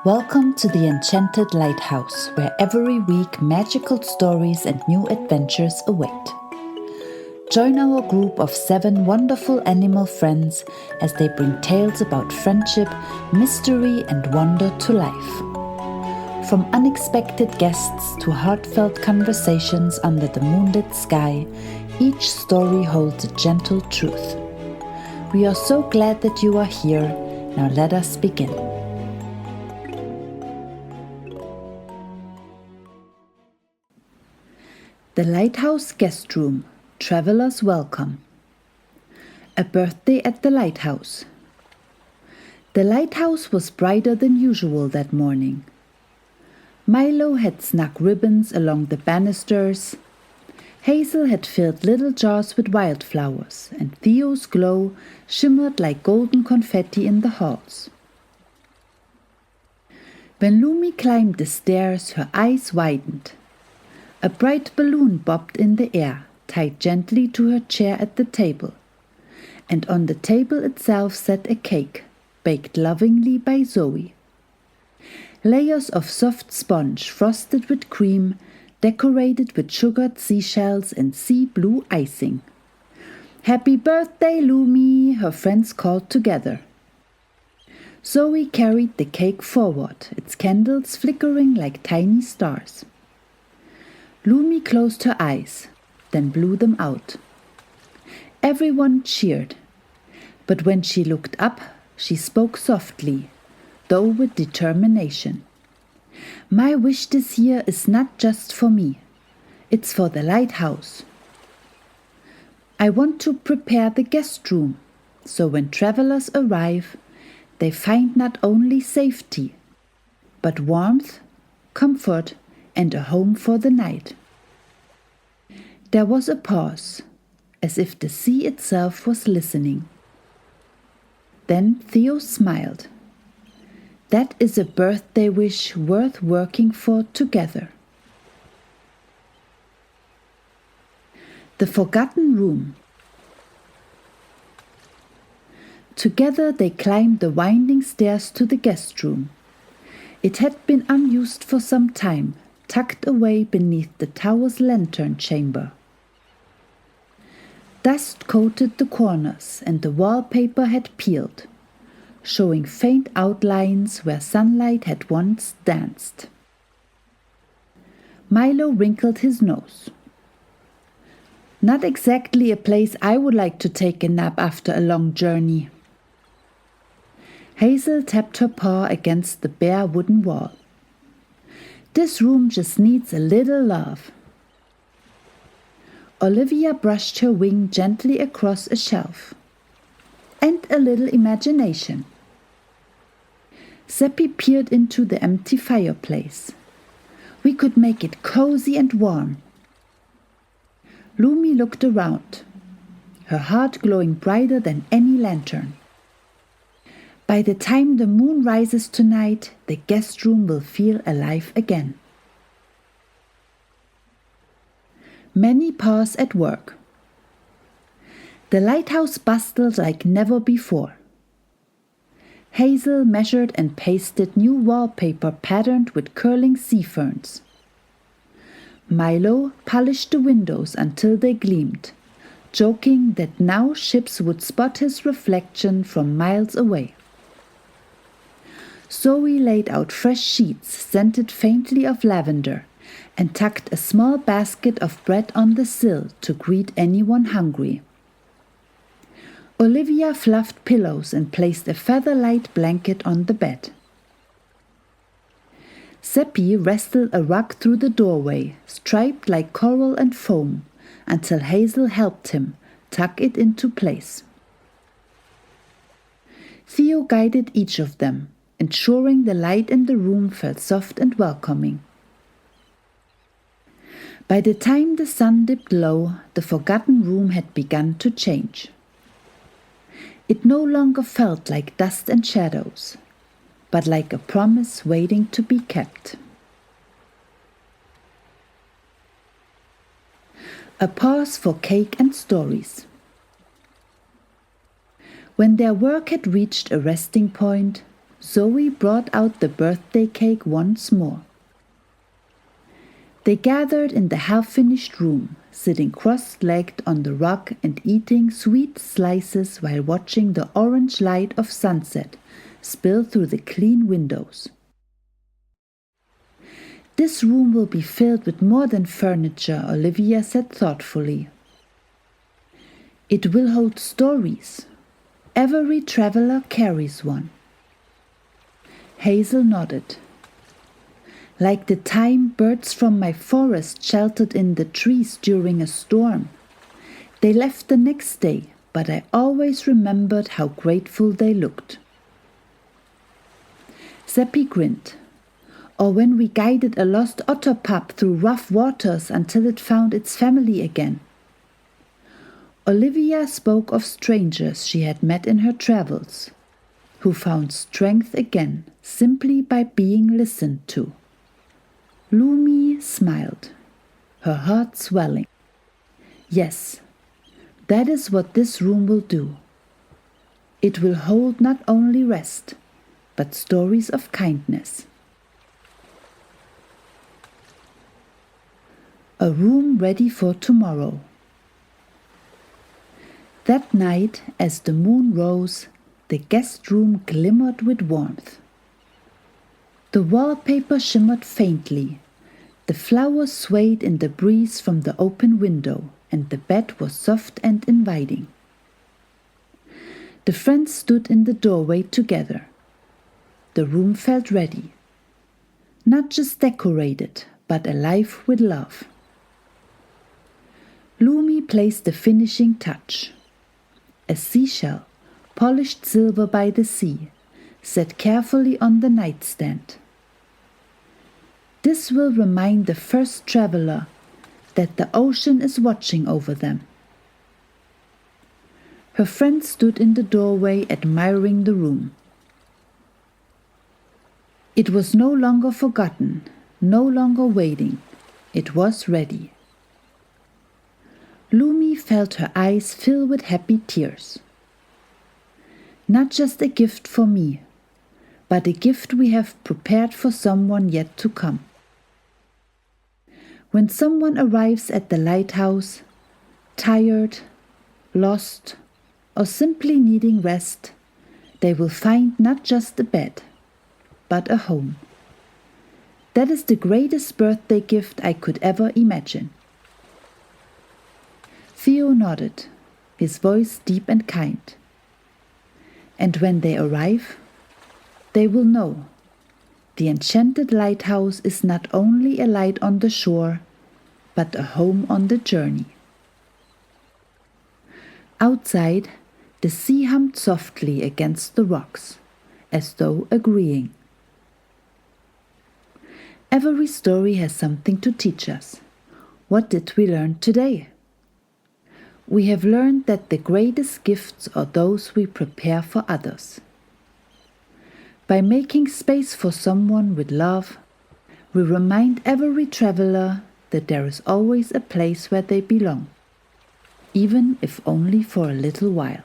Welcome to the Enchanted Lighthouse, where every week magical stories and new adventures await. Join our group of 7 wonderful animal friends as they bring tales about friendship, mystery, and wonder to life. From unexpected guests to heartfelt conversations under the moonlit sky, each story holds a gentle truth. We are so glad that you are here. Now let us begin. The Lighthouse Guest Room. Travelers welcome. A birthday at the lighthouse. The lighthouse was brighter than usual that morning. Milo had snuck ribbons along the banisters. Hazel had filled little jars with wildflowers, and Theo's glow shimmered like golden confetti in the halls. When Lumi climbed the stairs, her eyes widened. A bright balloon bobbed in the air, tied gently to her chair at the table, and on the table itself sat a cake, baked lovingly by Zoe. Layers of soft sponge frosted with cream, decorated with sugared seashells and sea blue icing. "Happy birthday, Lumi!" her friends called together. Zoe carried the cake forward, its candles flickering like tiny stars. Lumi closed her eyes, then blew them out. Everyone cheered, but when she looked up, she spoke softly, though with determination. "My wish this year is not just for me. It's for the lighthouse. I want to prepare the guest room, so when travelers arrive, they find not only safety, but warmth, comfort, and a home for the night." There was a pause, as if the sea itself was listening. Then Theo smiled. "That is a birthday wish worth working for together." The Forgotten Room. Together they climbed the winding stairs to the guest room. It had been unused for some time, tucked away beneath the tower's lantern chamber. Dust coated the corners and the wallpaper had peeled, showing faint outlines where sunlight had once danced. Milo wrinkled his nose. "Not exactly a place I would like to take a nap after a long journey." Hazel tapped her paw against the bare wooden wall. "This room just needs a little love." Olivia brushed her wing gently across a shelf. "And a little imagination." Seppi peered into the empty fireplace. "We could make it cozy and warm." Lumi looked around, her heart glowing brighter than any lantern. "By the time the moon rises tonight, the guest room will feel alive again." Many paws at work. The lighthouse bustled like never before. Hazel measured and pasted new wallpaper patterned with curling sea ferns. Milo polished the windows until they gleamed, joking that now ships would spot his reflection from miles away. Zoe laid out fresh sheets scented faintly of lavender, and tucked a small basket of bread on the sill to greet anyone hungry. Olivia fluffed pillows and placed a feather-light blanket on the bed. Seppi wrestled a rug through the doorway, striped like coral and foam, until Hazel helped him tuck it into place. Theo guided each of them, ensuring the light in the room felt soft and welcoming. By the time the sun dipped low, the Forgotten Room had begun to change. It no longer felt like dust and shadows, but like a promise waiting to be kept. A pause for cake and stories. When their work had reached a resting point, Zoe brought out the birthday cake once more. They gathered in the half-finished room, sitting cross-legged on the rug and eating sweet slices while watching the orange light of sunset spill through the clean windows. "This room will be filled with more than furniture," Olivia said thoughtfully. "It will hold stories. Every traveler carries one." Hazel nodded. "Like the time birds from my forest sheltered in the trees during a storm. They left the next day, but I always remembered how grateful they looked." Seppi grinned. "Or when we guided a lost otter pup through rough waters until it found its family again." Olivia spoke of strangers she had met in her travels, who found strength again simply by being listened to. Lumi smiled, her heart swelling. "Yes, that is what this room will do. It will hold not only rest, but stories of kindness." A room ready for tomorrow. That night, as the moon rose, the guest room glimmered with warmth. The wallpaper shimmered faintly, the flowers swayed in the breeze from the open window, and the bed was soft and inviting. The friends stood in the doorway together. The room felt ready, not just decorated, but alive with love. Lumi placed the finishing touch. A seashell, polished silver by the sea, set carefully on the nightstand. This will remind the first traveler that the ocean is watching over them. Her friend stood in the doorway admiring the room. It was no longer forgotten, no longer waiting. It was ready. Lumi felt her eyes fill with happy tears. Not just a gift for me, but a gift we have prepared for someone yet to come. When someone arrives at the lighthouse, tired, lost, or simply needing rest, they will find not just a bed, but a home. That is the greatest birthday gift I could ever imagine. Theo nodded, his voice deep and kind. And when they arrive, they will know the Enchanted Lighthouse is not only a light on the shore, but a home on the journey. Outside, the sea hummed softly against the rocks, as though agreeing. Every story has something to teach us. What did we learn today? We have learned that the greatest gifts are those we prepare for others. By making space for someone with love, we remind every traveler that there is always a place where they belong, even if only for a little while.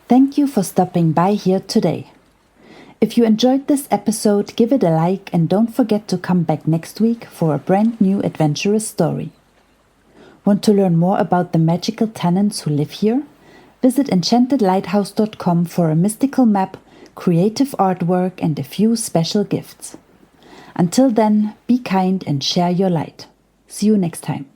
Thank you for stopping by here today. If you enjoyed this episode, give it a like and don't forget to come back next week for a brand new adventurous story. Want to learn more about the magical tenants who live here? Visit enchantedlighthouse.com for a mystical map, creative artwork and a few special gifts. Until then, be kind and share your light. See you next time.